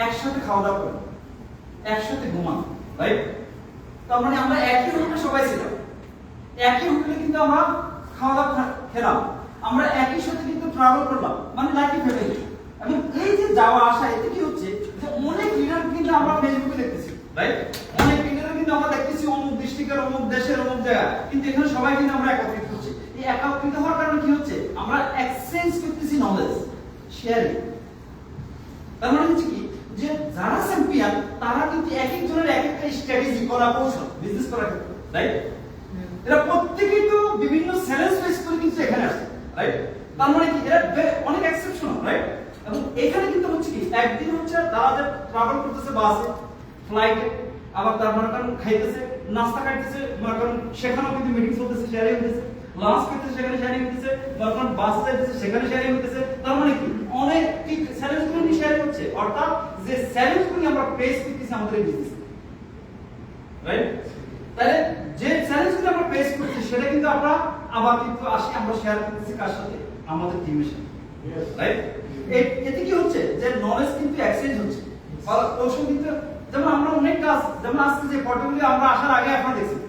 একসাথে খাওয়া দাওয়া করেন, একসাথে ঘুমান, রাইট? তার মানে আমরা একই হোটেলে সবাই ছিলাম, একই হোটেলে কিন্তু আমরা খাওয়া দাওয়া খেলাম, আমরা একই সাথে কিন্তু ট্রাভেল করলাম, মানে লাইক ফ্যামিলি। এবং এই যে যাওয়া আসা, এতে কি হচ্ছে যে অনেক লিডার কিন্তু আমরা ফেসবুকে দেখতেছি, রাইট? অনেক লিডার কিন্তু আমরা দেখতেছি অমুক ডিস্ট্রিক্টের, অমুক দেশের, অমুক জায়গা, কিন্তু এখানে সবাই কিন্তু আমরা একত্রিত হচ্ছি। এই একত্রিত হওয়ার কারণে কি হচ্ছে? আমরা এক্সচেঞ্জ করতেছি নলেজ, শেয়ারিং। তার মানে হচ্ছে কি যে যারা চ্যাম্পিয়ন তারা কিন্তু এক একজনের এক একটা স্ট্র্যাটেজি, কলা কৌশল বিজনেস করার ক্ষেত্রে, রাইট? এরা প্রত্যেকেই তো বিভিন্ন চ্যালেঞ্জ ফেস করে কিন্তু এখানে আসে, রাইট? তার মানে কি এরা অনেক এক্সেপশনাল, রাইট? এবং এখানে কিন্তু হচ্ছে কি একদিন হচ্ছে তারা যে ট্রাভেল করতেছে বাসে, ফ্লাইটে, আবার তার মনে করেন খাইতেছে, নাস্তা খাইতেছে, মনে করেন সেখানেও কিন্তু মিটিং চলতেছে, শেয়ারিং হইতেছে, লাঞ্চ করতেছে সেখানে শেয়ারিং হইতেছে, মনে করেন বাসে যাইতেছে সেখানে শেয়ারিং হইতেছে। তার মানে কি অনেক ঠিক চ্যালেঞ্জ গুলো নিয়ে শেয়ারিং হচ্ছে, অর্থাৎ যে চ্যালেঞ্জ গুলো আমরা ফেস করতেছি আমাদের এই বিজনেসে, রাইট? তাহলে যে চ্যালেঞ্জ গুলো আমরা ফেস করছি সেটা কিন্তু আমরা আবার কিন্তু আসি আমরা শেয়ার করতেছি কার সাথে? আমাদের টিমের সাথে, রাইট? এতে কি হচ্ছে যে নলেজ কিন্তু এক্সচেঞ্জ হচ্ছে, কৌশল কিন্তু। যেমন আমরা অনেক কাজ, যেমন আজকে যে ফটোগুলো আমরা আসার আগে আপনারা দেখছেন,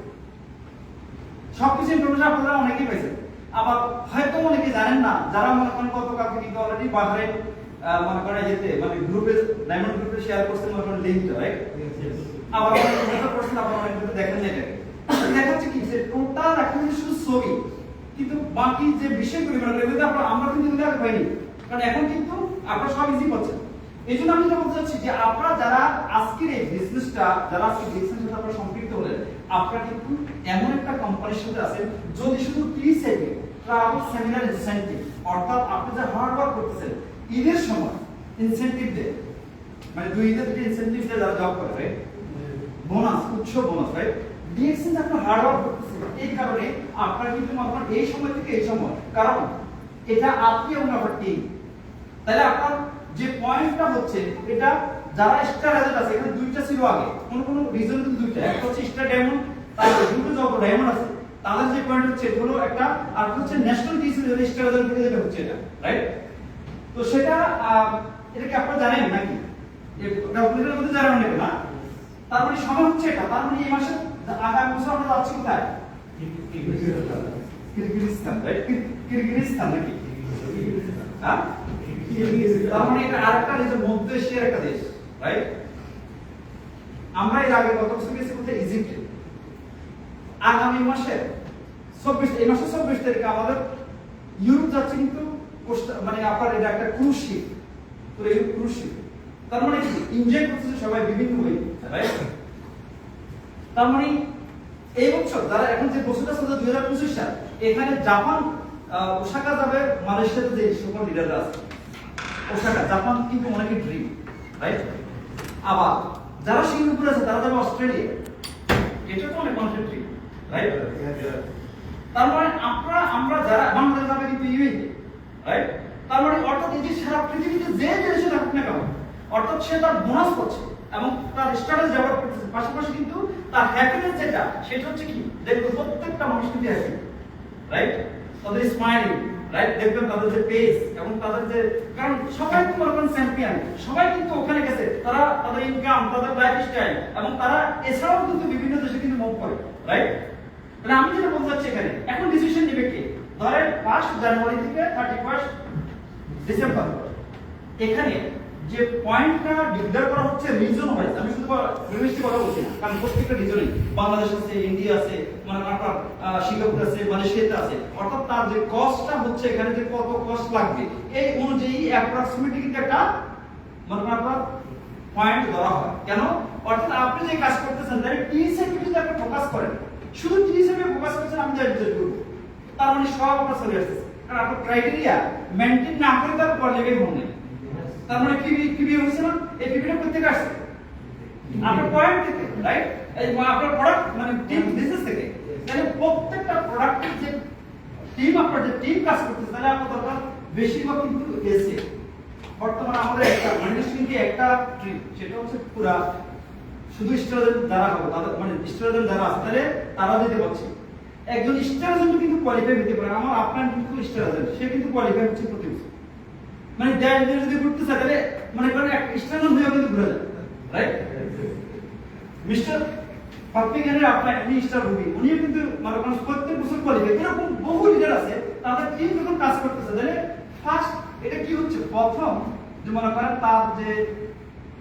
সবকিছু ইনফরমেশন আপনারা অনেকেই পাইছেন, আবার হয়তো অনেকে জানেন না, যারা মনে করেন গতকালকে কিন্তু অলরেডি বাহারে মনে করেন যেতে মানে গ্রুপে, ডায়মন্ড গ্রুপে শেয়ার করছেন মনে করেন লিংকটা, রাইট? আবার অনেকে করছেন, আপনারা অনেক গ্রুপে দেখেন না, এটা দেখাচ্ছে কি যে টোটাল এখন শুধু ছবি, কিন্তু বাকি যে বিষয়গুলো মনে করেন এগুলো আমরা কিন্তু এগুলো আর পাইনি, কারণ এখন কিন্তু আপনারা সব ইজি পাচ্ছেন। এই জন্য আমি যেটা বলতে চাচ্ছি যে আপনারা যারা আজকের এই বিজনেসটা, যারা আজকে বিজনেসের সাথে আপনারা সম্পৃক্ত হলেন, আপনারা কিন্তু এমন একটা কোম্পানির সাথে আছেন যদি শুধু টি-সেটে ট্রাভেল সেমিনার ইনসেন্টিভ, অর্থাৎ আপনি যে হার্ড ওয়ার্ক করতেছেন ঈদের সময় ইনসেন্টিভ দেয়, মানে 2 ঈদের থেকে ইনসেন্টিভ দেয় যারা জব করে, রাইট? বোনাস, উৎসব বোনাস, রাইট? ডিএক্সএন আপনি হার্ড ওয়ার্ক করতেছেন, এই কারণে আপনারা কিন্তু আপনার এই সময় থেকে এই সময়, কারণ এটা আপনি এবং আপনার টিম, তাহলে আপনার যে পয়েন্টটা হচ্ছে এটা যারা স্টার রেজাল্ট আছে, এখানে দুইটা ছিল আগে, কোন রিজন কিন্তু দুইটা, একটা হচ্ছে স্টার ডায়মন্ড, তারপর দুটো যত ডায়মন্ড আছে তাদের যে পয়েন্ট হচ্ছে হলো একটা, আর হচ্ছে ন্যাশনাল টিসি যেটা স্টার রেজাল্ট থেকে যেটা হচ্ছে এটা, রাইট? তো সেটা এটা কি আপনারা জানেন নাকি? এই ক্যালকুলেটরের মধ্যে জানেন নাকি না? তার মানে সময় হচ্ছে এটা, তার মানে এই মাসে আগামী বছর আমরা যাচ্ছি কোথায়? কিরগিজস্তান, রাইট? কিরগিজস্তান নাকি? হ্যাঁ, তার মানে এটা আরেকটা দেশ, মধ্য এশিয়ার একটা দেশ, রাইট? আমরা এর আগে গত বছর গেছি কোথায়? ইজিপ্টে। আগামী মাসে 24, এই মাসে 24 তারিখে আমাদের ইউরোপ যাচ্ছে, কিন্তু মানে আপনার এটা একটা ক্রুজ শিপ, তো এই ক্রুজ শিপ, তার মানে কি এনজয় করতেছে সবাই বিভিন্ন ওয়ে, রাইট? তার মানে এই বছর যারা এখন যে বছরটা চলছে 2025 সাল, এখানে জাপান, ওসাকা যাবে, মালয়েশিয়াতে যে সকল লিডাররা আছে, ওসাকা জাপান কিন্তু অনেকের ড্রিম, রাইট? আবার যারা সিঙ্গাপুর আছে তারা যাবে অস্ট্রেলিয়া, এটা তো অনেক মানুষের ড্রিম, রাইট? তার মানে আমরা যারা বাংলাদেশ যাবে কিন্তু ইউএই, রাইট? তার মানে অর্থাৎ এই যে সারা পৃথিবীতে যে দেশে থাকুক না কেন, অর্থাৎ সে তার বোনাস পাচ্ছে এবং তার স্ট্যাটাস ডেভেলপ করতেছে, পাশাপাশি কিন্তু তার হ্যাপিনেস যেটা সেটা হচ্ছে কি দেখবেন প্রত্যেকটা মানুষ কিন্তু হ্যাপি, রাইট? তাদের স্মাইলিং, রাইট? দেখবেন তাদের যে পেজ এবং তাদের যে, কারণ সবাই তো মনে চ্যাম্পিয়ন, সবাই কিন্তু ওখানে গেছে, তারা তাদের ইনকাম, তাদের লাইফস্টাইল এবং তারা এছাড়াও কিন্তু বিভিন্ন দেশে কিন্তু মুভ করে, রাইট? তাহলে আমি যেটা বলতে চাচ্ছি এখানে, এখন ডিসিশন নেবে কে? ধরেন 1 জানুয়ারি থেকে 31 ডিসেম্বর, এখানে যে পয়েন্টটা ডিক্লেয়ার করা হচ্ছে রিজন ওয়াইজ, আমি শুধু ইউনিভার্সিটি কথা বলছি না, কারণ প্রত্যেকটা রিজনে বাংলাদেশ আছে, ইন্ডিয়া আছে, মানে আপনার সিঙ্গাপুর আছে, মালয়েশিয়াতে আছে, অর্থাৎ তার যে কস্টটা হচ্ছে এখানে যে কত কস্ট লাগবে এই অনুযায়ী অ্যাপ্রক্সিমেটলি কিন্তু একটা মানে আপনার পয়েন্ট ধরা হয়। কেন? অর্থাৎ আপনি যে কাজ করতেছেন তাহলে টিএসএপি যদি আপনি ফোকাস করেন, শুধু টিএসএপি ফোকাস করছেন, আমি যা রিজাল্ট করব, তার মানে সব আপনার চলে আসছে। কারণ আপনার ক্রাইটেরিয়া মেইনটেইন না করে তার কোয়ালিফাই হন নাই। তার মানে কি হচ্ছে না, এই পিপিটা করতে আসছে আপনার পয়েন্ট থেকে, রাইট? এই আপনার প্রোডাক্ট মানে টিম বিজনেস থেকে। তাহলে প্রত্যেকটা প্রোডাক্টের যে টিম, আপনার যে টিম কাজ করতেছে, তাহলে আপনার দরকার বেশিরভাগ কিন্তু এসে। বর্তমানে আমাদের একটা ইন্ডাস্ট্রিতে একটা ট্রিম, সেটা হচ্ছে পুরা শুধু স্টুডেন্ট যারা হবে, তাদের মানে স্টুডেন্ট যারা আছে তাহলে তারা দিতে পারছে। একজন স্টুডেন্ট কিন্তু কোয়ালিফাই হতে পারে, আমার আপনার কিন্তু স্টুডেন্ট, সে কিন্তু কোয়ালিফাই হচ্ছে প্রতি বছর। মানে দেশ যদি ঘুরতে চায় তাহলে মানে করেন এক স্টুডেন্ট হয়ে কিন্তু ঘুরে যায়, রাইট? মিস্টার পাপিগানের আপনার মিস্টার রুবি, উনিও কিন্তু মানে প্রত্যেক বছর কোয়ালিফাই। এরকম বহু লিডার আছে, তাদের টিম যখন কাজ করতেছে তাহলে ফার্স্ট এটা কি হচ্ছে, প্রথম যে মনে করেন তার যে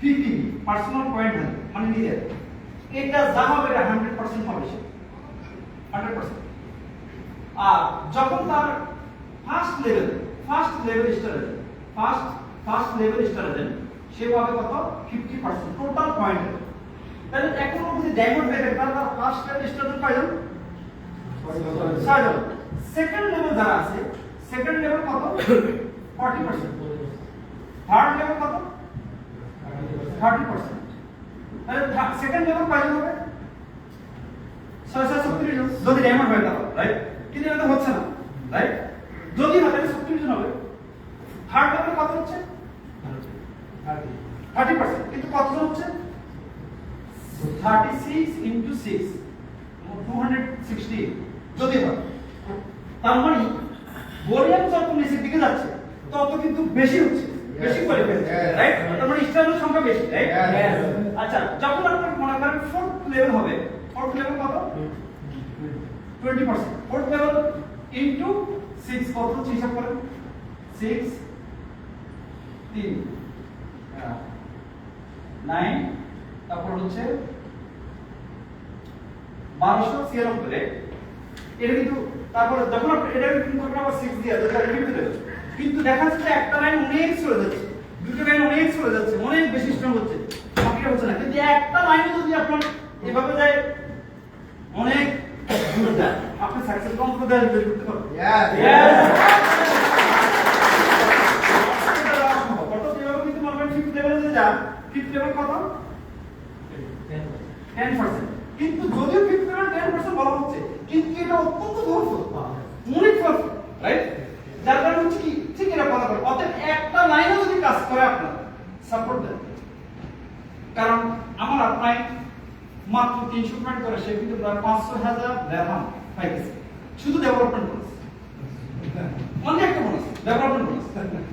পিপি পার্সোনাল পয়েন্ট মানে নিজের, এটা যা হবে এটা 100% হবে, সে 100%। আর যখন তার ফার্স্ট লেভেল স্টার সে পাবে কত, 50% টোটাল পয়েন্ট। তাহলে এখন যদি ডায়মন্ড ব্যাকেট তার ফার্স্ট লেভেল স্টার কয়জন, 6 জন। সেকেন্ড লেভেল যারা আছে, সেকেন্ড লেভেল কত, 40%। থার্ড লেভেল কত, 30%। তাহলে সেকেন্ড লেভেল কয়জন হবে, 636 জন যদি ডায়মন্ড হয় তাহলে, রাইট? কিন্তু এটা তো হচ্ছে না, রাইট? যদি না তাহলে 70 জন হবে। থার্ড লেভেল কত হচ্ছে, 30%। কিন্তু কতজন হচ্ছে, 36 into 6 260 যদি হয়। তার মানে ভলিউম যত নিচের দিকে যাচ্ছে তত কিন্তু বেশি হচ্ছে, বেশি কোয়ালিফাই, রাইট? তার মানে স্টারের সংখ্যা বেশি, রাইট? আচ্ছা, যখন আপনার মনে করেন ফোর্থ লেভেল হবে, ফোর্থ লেভেল কত, 20%। ফোর্থ লেভেল ইনটু 6 কত হচ্ছে হিসাব করেন, 6 3 9, তারপর হচ্ছে 1296। এটা কিন্তু তারপর যখন এটা কিন্তু আবার 6 দিয়ে দেওয়া যায়, কিন্তু দেখা যাচ্ছে একটা লাইন অনেক চলে যাচ্ছে, দুটো লাইন অনেক চলে যাচ্ছে, অনেক বেশি স্ট্রং হচ্ছে, বাকিটা হচ্ছে না। কিন্তু একটা লাইনে যদি আপনার এভাবে যায় অনেক দূর যায়, আপনি সাকসেস কনফিডেন্স বিল্ড করতে পারবেন। ফিফথ লেভেল কত, 10%। কিন্তু যদিও ফিফথ লেভেল 10% বলা হচ্ছে, কিন্তু এটা অত্যন্ত ধৈর্য, অনেক ধৈর্য, রাইট? যার কারণে হচ্ছে কি ঠিক এটা কথা বলে, অতএব একটা লাইনও যদি কাজ করে আপনার সাপোর্ট দেন। কারণ আমার আপনার মাত্র 300 পয়েন্ট করে, সে কিন্তু প্রায় 500,000 দিরহাম পাইছে শুধু ডেভেলপমেন্ট বোনাস। অনেক একটা বোনাস, ডেভেলপমেন্ট বোনাস।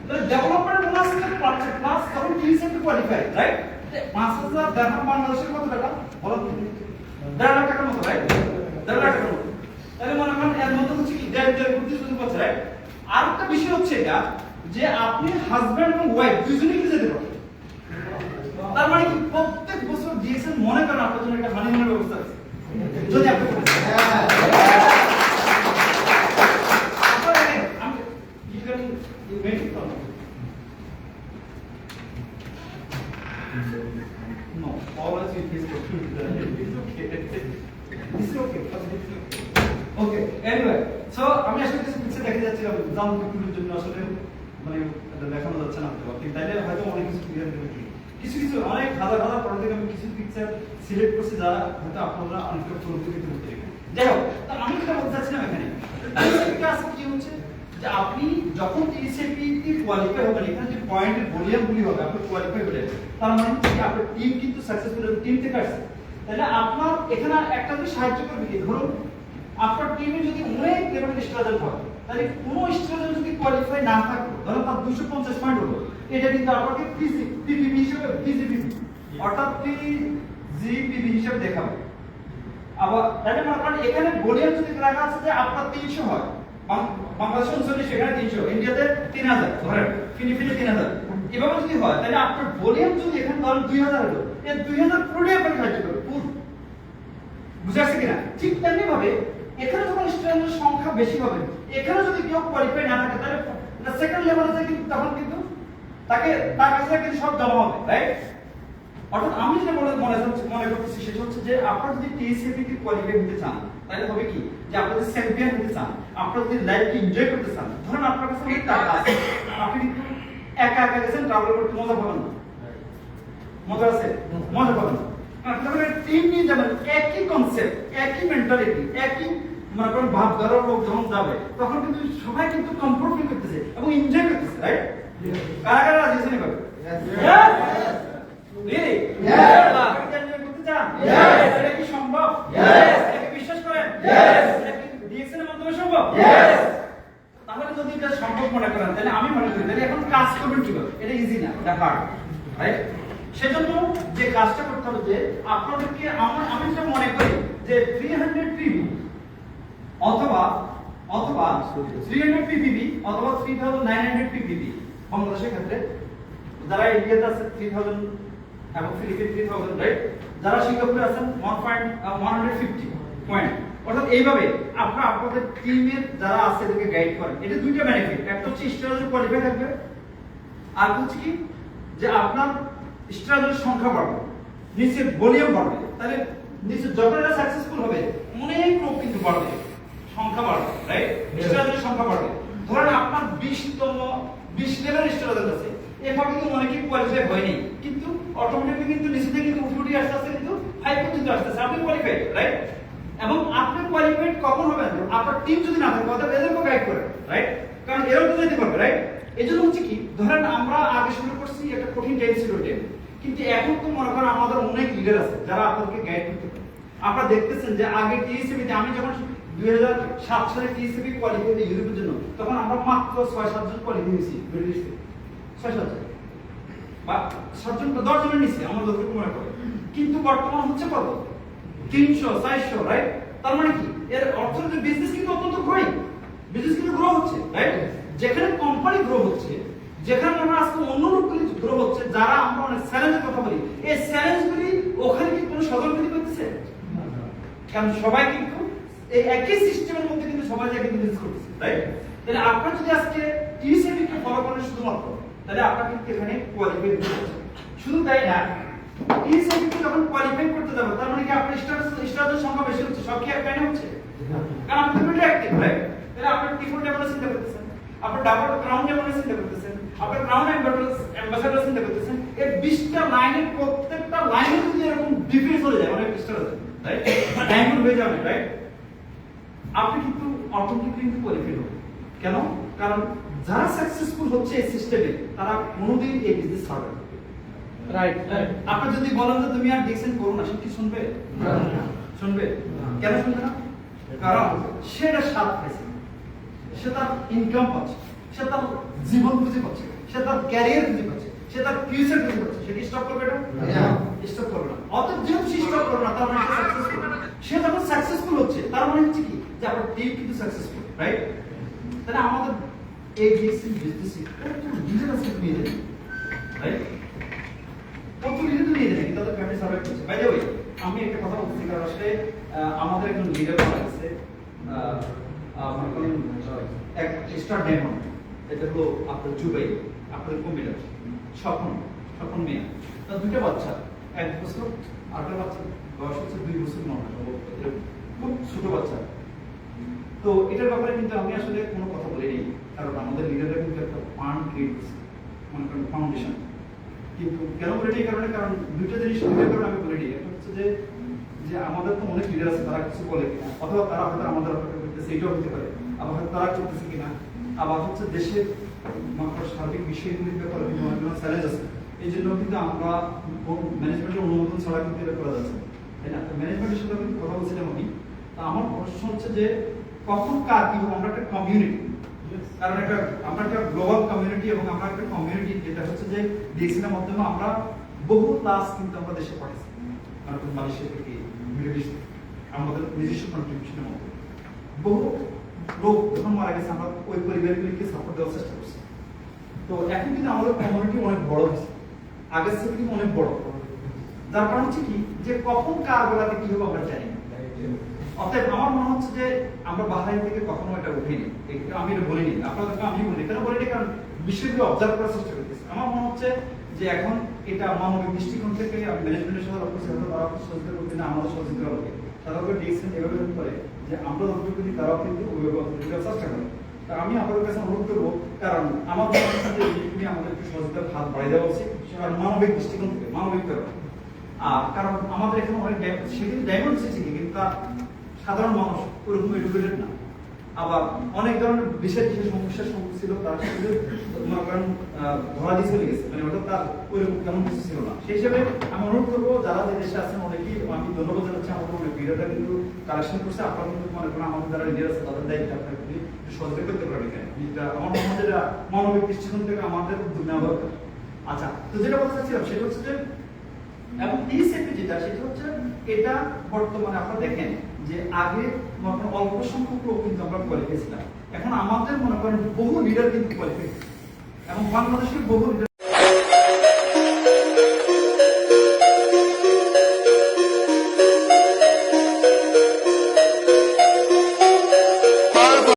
তাহলে ডেভেলপমেন্ট বোনাস পাচ্ছে প্লাস তখন টিএসএপি কোয়ালিফাই, রাইট? 5,000 দিরহাম বাংলাদেশের কত টাকা বলুন, 1.5 লাখ টাকার মতো, রাইট? 1.5 লাখ টাকার মতো। তাহলে মনে করেন এর মধ্যে হচ্ছে কি দেড় কোটি বছর, রাইট? আর একটা বিষয় হচ্ছে এটা যে আপনি হাজবেন্ড এবং ওয়াইফ দুইজনেই কিন্তু যেতে পারেন। তার মানে কি প্রত্যেক বছর দিয়েছেন, মনে করেন আপনার জন্য একটা হানিমুনের ব্যবস্থা আছে যদি আপনি No, always with this question. It's okay. It's okay. Okay. Anyway, so আমি আসলে কিছু পিকচার দেখে যাচ্ছিলাম, জাম টুকুর জন্য আসলে মানে দেখানো যাচ্ছে না, কিন্তু তাইলে হয়তো অনেক কিছু ক্লিয়ার করে দিই। কিছু অনেক হাজার পর থেকে আমি কিছু পিকচার সিলেক্ট করছি যারা হয়তো আপনারা অনেকটা প্রযুক্তি করতে পারেন। যাই হোক, তা আমি যেটা বলতে চাচ্ছিলাম এখানে কাজ কি হচ্ছে যে আপনি যখন টিএসএপি তে কোয়ালিফাই হবেন, এখানে যে পয়েন্টের ভলিউমগুলি হবে আপনি কোয়ালিফাই হলে, তার মানে হচ্ছে কি আপনার টিম কিন্তু সাকসেসফুল, টিম থেকে আসছে। তাহলে আপনার এখানে একটা যে সাহায্য করবে কি, ধরুন আপনার টিমে যদি অনেক লেভেলের স্টুডেন্ট হয়, তাহলে কোনো স্টুডেন্ট যদি কোয়ালিফাই না থাকে, ধরুন তার 250 পয়েন্ট হলো, এটা কিন্তু আপনাকে পিজিপি হিসেবে অর্থাৎ পিজিপি হিসেবে দেখাবে। আবার তাহলে মনে করেন এখানে ভলিউম যদি রাখা আছে যে আপনার 300 হয়, বাংলাদেশে 39, সেখানে 300, ইন্ডিয়াতে 3000, ধরেন ফিলিপিনে 3000, এভাবে যদি হয় তাহলে আপনার ভলিউম যদি এখানে ধরেন 2000 হলো, এই 2000 পুরোটাই আপনাকে সাহায্য করবে। বুঝা যাচ্ছে কিনা? ঠিক তেমনি ভাবে এখানে যখন স্টুডেন্টের সংখ্যা বেশি হবে, এখানে যদি কেউ কোয়ালিফাই না থাকে তাহলে এটা সেকেন্ড লেভেলে যায়, কিন্তু তখন কিন্তু তার কাছে কিন্তু সব জমা হবে, রাইট? অর্থাৎ আমি যেটা মনে করতেছি সেটা হচ্ছে যে আপনারা যদি টিএসসিপি তে কোয়ালিফাই হতে চান তাহলে হবে কি যে আপনারা যদি চ্যাম্পিয়ন হতে চান, আপনারা যদি লাইফকে এনজয় করতে চান, ধরেন আপনার কাছে অনেক টাকা আছে, আপনি কিন্তু একা একা গেছেন ট্রাভেল করতে, মজা পাবেন না। মজা আছে? মজা পাবেন না। আপনারা টিম নিয়ে যাবেন, একই কনসেপ্ট, একই মেন্টালিটি, একই মনে করেন ভাবধারার লোক যখন যাবে তখন কিন্তু সবাই কিন্তু কমফোর্ট ফিল করতেছে এবং এনজয় করতেছে, রাইট? কারা কারা রাজি আছেন এবার? Really? Yes. আপনি কি এনজয় করতে চান? Yes. এটা কি সম্ভব? Yes. এটা কি বিশ্বাস করেন? Yes. এটা কি ডিএক্সএন এর মাধ্যমে সম্ভব? Yes. তাহলে যদি এটা সম্ভব মনে করেন তাহলে আমি মনে করি তাহলে এখন কাজ করবেন কিভাবে? এটা ইজি না, এটা হার্ড, রাইট? সেজন্য যে কাজটা করতে হবে যে আপনাদেরকে আমি যেটা মনে করি যে 300 পিবি অথবা 300 পিপিবি অথবা 3900 পিপিবি বাংলাদেশের ক্ষেত্রে, যারা ইন্ডিয়াতে আছে 3000 এবং ফিলিপিন 3000, রাইট? যারা সিঙ্গাপুরে আছেন 150 পয়েন্ট। অর্থাৎ এইভাবে আপনারা আপনাদের টিমের যারা আছে এদেরকে গাইড করেন। এটা দুইটা বেনিফিট, একটা হচ্ছে স্ট্র্যাটেজি কোয়ালিফাই থাকবে, আর হচ্ছে কি যে আপনার স্ট্র্যাটেজির সংখ্যা বাড়বে, নিচে ভলিউম বাড়বে, তাহলে নিচে যত এটা সাকসেসফুল হবে অনেক লোক কিন্তু বাড়বে, সংখ্যা বাড়বে, রাইট? স্ট্র্যাটেজির সংখ্যা বাড়বে। ধরেন আপনার 20 লেভেলের স্ট্র্যাটেজি আছে, এরপর কিন্তু অনেকেই কোয়ালিফাই হয়নি, কিন্তু অটোমেটিক্যালি কিন্তু নিচে থেকে কিন্তু উঠে আসতে আসতে কিন্তু 5 পর্যন্ত আসতেছে, আপনি কোয়ালিফাইড, রাইট? এবং আপনি কোয়ালিফাইড কখন হবেন? আপনার টিম যদি না থাকে অর্থাৎ এদেরকে গাইড করে, রাইট? কারণ এরাও তো যেতে পারবে, রাইট? এজন্য হচ্ছে কি ধরেন আমরা আগে শুরু করছি একটা কঠিন টাইম ছিল টেন, কিন্তু এখন তো মনে করেন আমাদের অনেক লিডার আছে যারা আপনাদেরকে গাইড করতে পারে। আপনারা দেখতেছেন যে আগে টিএসসিপি তে আমি যখন 2007 সালে টিএসসিপি কোয়ালিফাই হই ইউরোপের জন্য, তখন আমরা মাত্র 6-7 জন কোয়ালিফাই হয়েছি মিডল ইস্টে, 6-7 জন বা 7 জন 10 জনের নিচে আমার যতটুকু মনে পড়ে। কিন্তু বর্তমান হচ্ছে কত? 300-400, রাইট? তার মানে কি এর অর্থ যে বিজনেস কিন্তু অত্যন্ত গ্রোইং, বিজনেস কিন্তু গ্রো হচ্ছে, রাইট? যেখানে কোম্পানি গ্রো হচ্ছে, যেখানে আমরা আজকে অন্য লোকগুলি গ্রো হচ্ছে, যারা আমরা অনেক চ্যালেঞ্জের কথা বলি, এই চ্যালেঞ্জগুলি ওখানে কি কোনো সদলগুলি করতেছে? কারণ সবাই কিন্তু এই একই সিস্টেমের মধ্যে কিন্তু সবাই জায়গায় বিজনেস করতেছে, রাইট? তাহলে আপনারা যদি আজকে টিএসসিপি কে ফলো করেন শুধুমাত্র, তাহলে আপনারা কিন্তু এখানে কোয়ালিফাই করতে পারছেন। শুধু তাই না, টিএসসিপি কে যখন কোয়ালিফাই করতে যাবেন তার মানে কি আপনার স্টারের সংখ্যা বেশি হচ্ছে, সব কি এক লাইনে হচ্ছে? কারণ আপনি ভিডিও অ্যাক্টিভ, রাইট? তাহলে আপনার টিফোর টেবিল চিন্তা করতেছেন, আপনার ডাবল ক্রাউন টেবিল চিন্তা করতেছেন, আপনার ক্রাউন অ্যাম্বাসেডর চিন্তা করতেছেন। এই 20টা লাইনের প্রত্যেকটা লাইনে যদি এরকম ডিফারেন্স হয়ে যায়, অনেক স্টার আছে, রাইট? ডায়মন্ড হয়ে যাবে, রাইট? আপনি কিন্তু অটোমেটিক্যালি কিন্তু কোয়ালিফাই হবেন। কেন? কারণ যারা সাকসেসফুল হচ্ছে এই সিস্টেমে তারা কোনোদিন এই বিজনেস ছাড়বে না, রাইট? আপনি যদি বলেন যে তুমি আর ডিএক্সএন করো না, সে কি শুনবে? শুনবে? কেন শুনবে না? কারণ সেটা স্বাদ পাইছে, সে তার ইনকাম পাচ্ছে, সে তার জীবন খুঁজে পাচ্ছে, সে তার ক্যারিয়ার খুঁজে পাচ্ছে, সে তার ফিউচার খুঁজে পাচ্ছে। সে কি স্টপ করবে? এটা স্টপ করবে না। অতএব যেহেতু সে স্টপ করবে না, তার মানে সে সাকসেসফুল। সে যখন সাকসেসফুল হচ্ছে তার মানে হচ্ছে কি যে আপনার টিম কিন্তু সাকসেসফুল, রাইট? তাহলে আমাদের এই ডিএক্সএন বিজনেসে কত লিডার আছে নিয়ে দেন, রাইট? কত লিডার নিয়ে দেন কিন্তু তাদের ফ্যামিলি সার্ভাইভ করছে। বাই দ্য ওয়ে, আমি একটা কথা বলছি, কারণ আসলে আমাদের একজন লিডার বলা আছে, মনে করেন এক স্টার ডায়মন্ড, এটা হলো আপনার জুবাই, আপনার কম্পিউটার স্বপ্ন মেয়ে, তার 2টা বাচ্চা, 1 বছর আর একটা বাচ্চা বয়স হচ্ছে 2 বছর, মনে হয় খুব ছোট বাচ্চা। তো এটার ব্যাপারে কিন্তু আমি আসলে কোনো কথা বলিনি, কারণ আমাদের লিডাররা কিন্তু একটা ফান্ড ক্রিয়েট করছে, মনে করেন ফাউন্ডেশন। কিন্তু কেন বলিনি? এই কারণে, কারণ 2টা জিনিস লিডার কারণে আমি বলিনি। একটা হচ্ছে যে আমাদের তো অনেক লিডার আছে, তারা কিছু বলে কিনা, অথবা তারা হয়তো আমাদের অপেক্ষা করতেছে, এটাও হতে পারে, আবার হয়তো তারা করতেছে কিনা, আবার হচ্ছে দেশের সার্বিক বিষয়গুলির ব্যাপারে কিন্তু অনেক চ্যালেঞ্জ আছে। এই জন্য কিন্তু আমরা ম্যানেজমেন্টের অনুমোদন ছাড়া কিন্তু এটা করা যাচ্ছে, তাই না? তো ম্যানেজমেন্টের সাথে আমি কথা বলছিলাম আমি, তা আমার প্রশ্ন হচ্ছে যে কখন কার কি আমরা একটা কমিউনিটি, কারণ আমরা একটা গ্লোবাল কমিউনিটি এবং আমরা একটা কমিউনিটি যেটা হচ্ছে যে ডিএক্সএনের মাধ্যমে আমরা বহু ক্লাস কিন্তু আমরা দেশে পাঠাচ্ছি, কারণ মালয়েশিয়া থেকে, মিডল ইস্ট, আমাদের নিজস্ব কন্ট্রিবিউশনের মধ্যে বহু লোক যখন মারা গেছে আমরা ওই পরিবারগুলিকে সাপোর্ট দেওয়ার চেষ্টা করছি। তো এখন কিন্তু আমাদের কমিউনিটি অনেক বড় হয়েছে, আগের থেকে কিন্তু অনেক বড়, যার কারণ হচ্ছে কি যে কখন কার বেলাতে কি হবে আমরা জানি না। অতএব আমার মনে হচ্ছে যে আমরা বাহারাইন থেকে কখনো এটা উঠিনি, আমি এটা বলিনি, আপনাদেরকে আমি বলি, কেন বলিনি? কারণ বিষয়গুলো অবজার্ভ করার চেষ্টা করতেছি। আমার মনে হচ্ছে যে এখন এটা মানবিক দৃষ্টিকোণ থেকে আমি ম্যানেজমেন্টের সাথে অফিস হয়তো তারা সহযোগিতা করতে না আমাদের সহযোগিতা করবে সাধারণত ডিএক্সএন এভাবে করে যে আমরা যতটুকু দিই তারাও কিন্তু ওইভাবে দেওয়ার চেষ্টা করে। তা আমি আপনাদের কাছে অনুরোধ করবো, কারণ আমার মনে হচ্ছে যে জিনিসগুলি আমাদের একটু সহযোগিতার হাত বাড়িয়ে দেওয়া উচিত, কারণ মানবিক দৃষ্টিকোণ থেকে মানবিক কারণ কারণ আমাদের এখানে অনেক সেদিন ডায়মন্ড এসেছে কিন্তু তার সাধারণ মানুষ ওরকম এডুকেটেড না, আবার অনেক ধরনের বিশেষ বিশেষ সমস্যার সম্মুখীন ছিল, তার সাথে তোমার কারণ ধরা দিয়ে চলে গেছে, মানে ওটা তার ওইরকম তেমন কিছু ছিল না। সেই হিসেবে আমি অনুরোধ করবো যারা যে দেশে আছেন অনেকেই, আমি ধন্যবাদ জানাচ্ছি আমাদের অনেক ভিডিওটা কিন্তু কালেকশন করছে, আপনারা কিন্তু মনে করেন আমাদের যারা লিডার আছে তাদের দায়িত্ব আপনারা একটু সহযোগিতা করতে পারবেন। এটা আমার মনে হয় যেটা মানবিক দৃষ্টিকোণ থেকে আমাদের উদ্যোগ নেওয়া দরকার। আচ্ছা, তো যেটা বলতে চাচ্ছিলাম সেটা হচ্ছে যে এবং টিএসএপি যেটা সেটা হচ্ছে এটা বর্তমানে আপনারা দেখেন যে আগে মনে করেন অল্প সংখ্যক লোক কিন্তু আমরা কোয়ালিফাই ছিলাম, এখন আমাদের মনে করেন বহু লিডার কিন্তু কোয়ালিফাই এবং বাংলাদেশের বহু লিডার